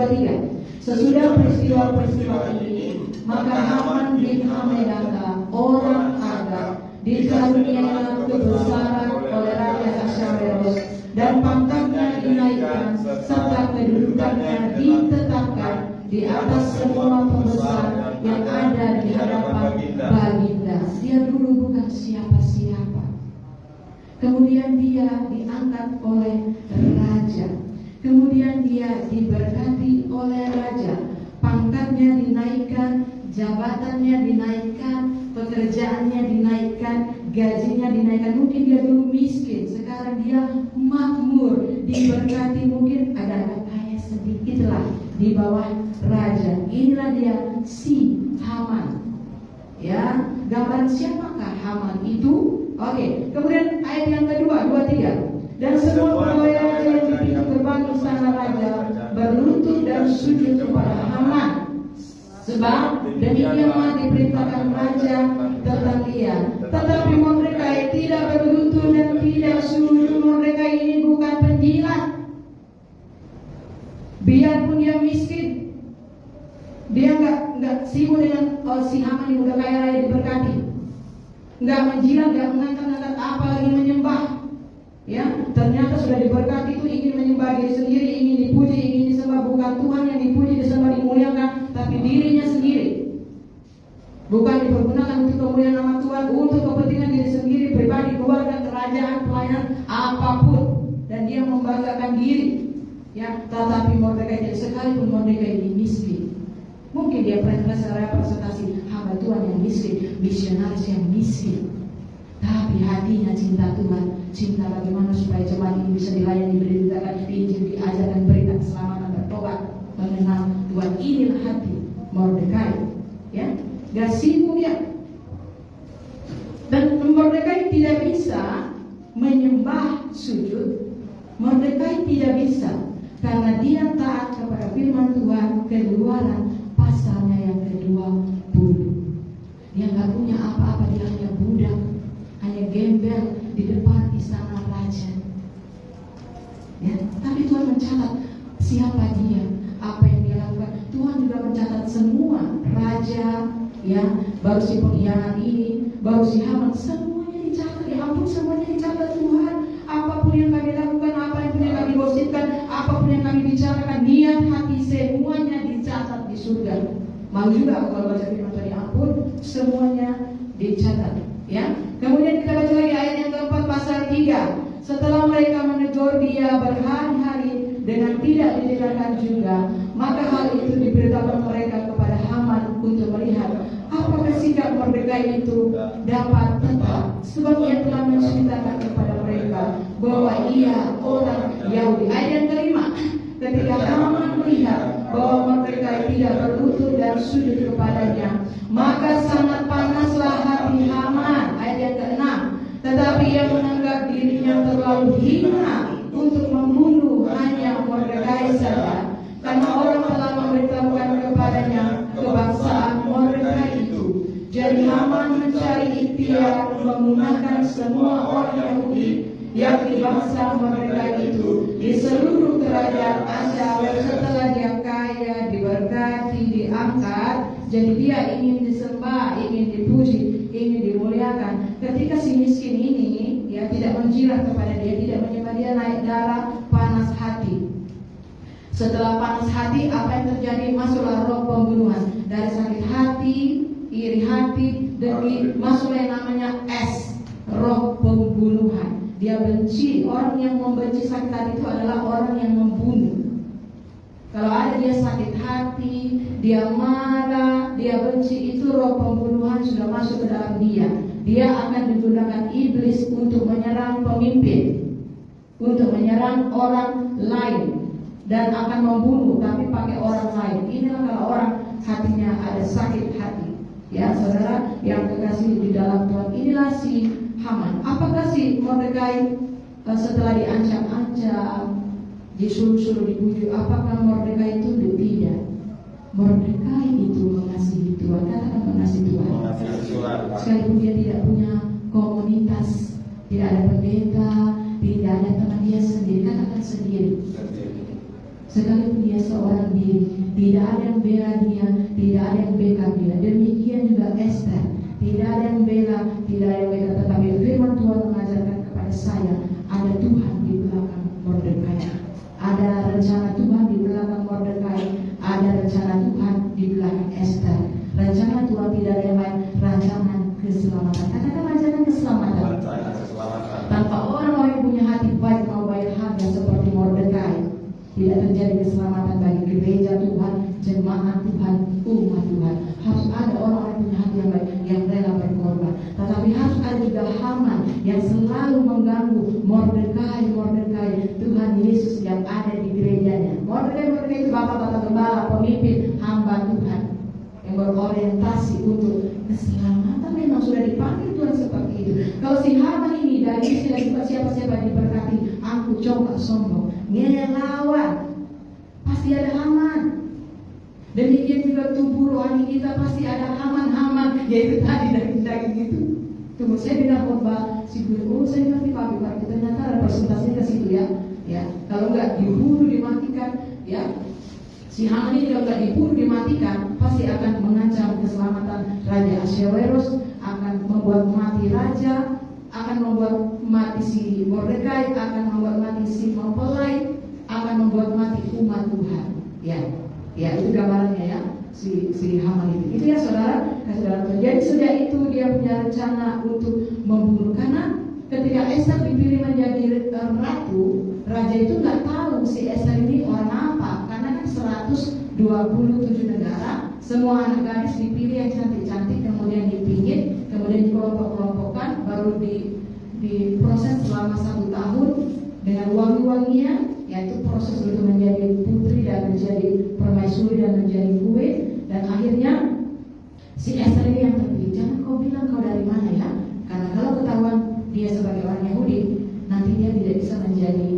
23. Sesudah peristiwa-peristiwa ini, maka Haman bin Hamedata, orang Agag, dikaruniai kebesaran oleh Raja Ahasuerus, dan pangkatnya dinaikkan serta kedudukannya ditetapkan di atas semua pembesar yang ada di hadapan baginda. Dia dulu bukan siapa-siapa. Kemudian dia diangkat oleh raja. Kemudian dia diberkati oleh raja. Pangkatnya dinaikkan, jabatannya dinaikkan, pekerjaannya dinaikkan, gajinya dinaikkan. Mungkin dia dulu miskin, sekarang dia makmur, diberkati, mungkin agak kaya sedikit lah di bawah raja. Inilah dia si Haman. Ya, gambaran siapakah Haman itu? Oke, kemudian ayat yang kedua, 23. Dan semua pegawai raja yang di pintu gerbang istana raja berlutut dan sujud kepada Haman, sebab demikianlah diperintahkan raja tentang dia. Tetapi Mordekai tidak berlutut dan tidak sujud. Mordekai ini bukan penjilat. Biarpun dia miskin, dia nggak sibuk dengan si Haman yang udah kaya raya diberkati, nggak menjilat, nggak mengangkat-angkat apa lagi menyembah. Ya, ternyata sudah diberkati itu ingin menyembah diri sendiri, ingin dipuji, ingin disembah. Bukan Tuhan yang dipuji, disembah, dimuliakan, tapi dirinya sendiri. Bukan dipergunakan untuk kemuliaan nama Tuhan, untuk kepentingan diri sendiri, pribadi, keluarga, kerajaan, pelayanan, apapun. Dan dia membanggakan diri. Ya, tetapi Mordekai, sekalipun Mordekai ini miskin, mungkin dia pernah representasi hamba Tuhan yang miskin, misionaris yang miskin, tapi hatinya cinta Tuhan, cinta bagaimana supaya jemaat ini bisa dilayani, diberitakan Injil, diajarkan berita keselamatan, bertobat, mengenal Tuhan. Inilah hati Mordekai. Ya, gak sibuk ya. Dan Mordekai tidak bisa menyembah sujud. Mordekai tidak bisa, karena dia taat kepada firman Tuhan. Keluaran pasalnya yang ke-20. Dia gak punya apa-apa, dia hanya budak, hanya gembel di depan istana raja. Ya, tapi Tuhan mencatat siapa dia, apa yang dia lakukan. Tuhan juga mencatat semua raja, ya, baru si pengkhianat ini, baru si Haman, semuanya dicatat. Ya ampun, semuanya dicatat Tuhan. Apapun yang kami lakukan, apa yang kami gosipkan, apapun yang kami bicarakan, niat hati, semuanya dicatat di surga. Mau juga kalau baca firman tadi, ampun, semuanya dicatat. Ya, kemudian kita baca lagi ayat yang keempat pasal 3. Setelah mereka menegur dia berhari-hari dengan tidak didengarkan juga, maka hal itu diberitakan mereka kepada Haman untuk melihat apakah sikap Mordekai itu dapat tetap, sebab ia telah menceritakan kepada mereka bahwa ia orang Yahudi. Ayat yang kelima, ketika Haman melihat bahwa Mordekai tidak berlutut dan sujud kepadanya, maka sangat panaslah hati Haman. Ayat yang ke-6, tetapi ia menganggap dirinya terlalu hina untuk membunuh hanya Mordekai saja, karena orang telah memberitahukan kepadanya kebangsaan Mordekai itu. Jadi Haman mencari ikhtiar menggunakan semua orang Yahudi yang di bangsa Mordekai itu di seluruh kerajaan Asia. Setelah dia kaya, diberkati, diangkat, jadi dia ingin disembah, ingin dipuji, ingin dimuliakan. Ketika si miskin ini, ya, tidak menjilat kepada dia, tidak menyembah dia, naik darah, panas hati. Setelah panas hati, apa yang terjadi? Masuklah roh pembunuhan. Dari sakit hati, iri hati, demi masuklah yang namanya roh pembunuhan. Dia benci. Orang yang membenci sakit hati itu adalah orang yang membunuh. Kalau ada dia sakit hati, dia marah, dia benci, itu roh pembunuhan sudah masuk ke dalam dia. Dia akan digunakan iblis untuk menyerang pemimpin, untuk menyerang orang lain, dan akan membunuh tapi pakai orang lain. Inilah kalau orang hatinya ada sakit hati. Ya, saudara yang kekasih di dalam Tuhan, inilah si Haman. Apakah si Mordekai setelah diancam-ancam, disuruh-suruh dibujuk, apakah Mordekai tunduk? Tidak. Mordekai itu mengasihi Tuhan. Katakan mengasihi Tuhan. Sekalipun dia tidak punya komunitas, tidak ada pendeta, tidak ada teman dia sendiri, katakan sendiri. Sekalipun dia seorang diri. Tidak ada yang bela dia, tidak ada yang backup dia. Demikian juga Esther. Tidak ada yang bela, tidak ada yang bela. Tetapi firman Tuhan mengajarkan kepada saya, ada Tuhan di belakang Mordekai. Ada rencana Tuhan di belakang Mordekai. Ada rencana Tuhan di belakang Esther. Rencana Tuhan tidak ada yang lain, rancangan keselamatan. Katakan rancangan keselamatan. Tanpa orang-orang yang punya hati baik mau bayar harga seperti Mordekai, tidak terjadi keselamatan bagi gereja Tuhan, jemaat Tuhan, umat Tuhan. Harus ada orang-orang yang punya hati yang baik, yang rela berkorban. Tetapi harus ada juga Haman yang selalu mengganggu Mordekai Tuhan Yesus yang ada di gerejanya. Mordekai itu bapak-bapak gembala, pemimpin, hamba Tuhan yang berorientasi untuk keselamatan. Memang sudah dipanggil Tuhan seperti itu. Kalau si Haman ini dari istilah siapa-siapa diberkati, aku coba sombong, ngelawan, pasti ada Haman. Demikian juga tubuh rohani kita pasti ada Haman, yaitu tadi daging itu. Tunggu saya bilang khotbah, saya ngerti Pak, ternyata representasinya ke situ ya. Kalau enggak dibunuh dimatikan, ya. Si Haman ini kalau enggak dibunuh dimatikan, pasti akan mengancam keselamatan Raja Ahasuerus, akan membuat mati raja, akan membuat mati si Mordekai, akan membuat mati si mempelai, akan membuat mati umat Tuhan. Ya itu gambarannya ya, si Haman itu. Itu ya saudara. Jadi sejak itu dia punya rencana untuk membunuh. Karena ketika Esther dipilih menjadi ratu, raja itu nggak tahu si Esther ini orang apa. Karena kan 127 negara, semua anak gadis dipilih yang cantik-cantik, kemudian dipingit, kemudian dikelompok-kelompokkan, baru diproses selama 1 tahun dengan wangi-wangian, yaitu proses untuk menjadi putri dan menjadi permaisuri dan menjadi kue. Dan akhirnya si Esther ini yang terpilih. Jangan kau bilang kau dari mana ya, karena kalau ketahuan dia sebagai orang Yahudi, nanti dia tidak bisa menjadi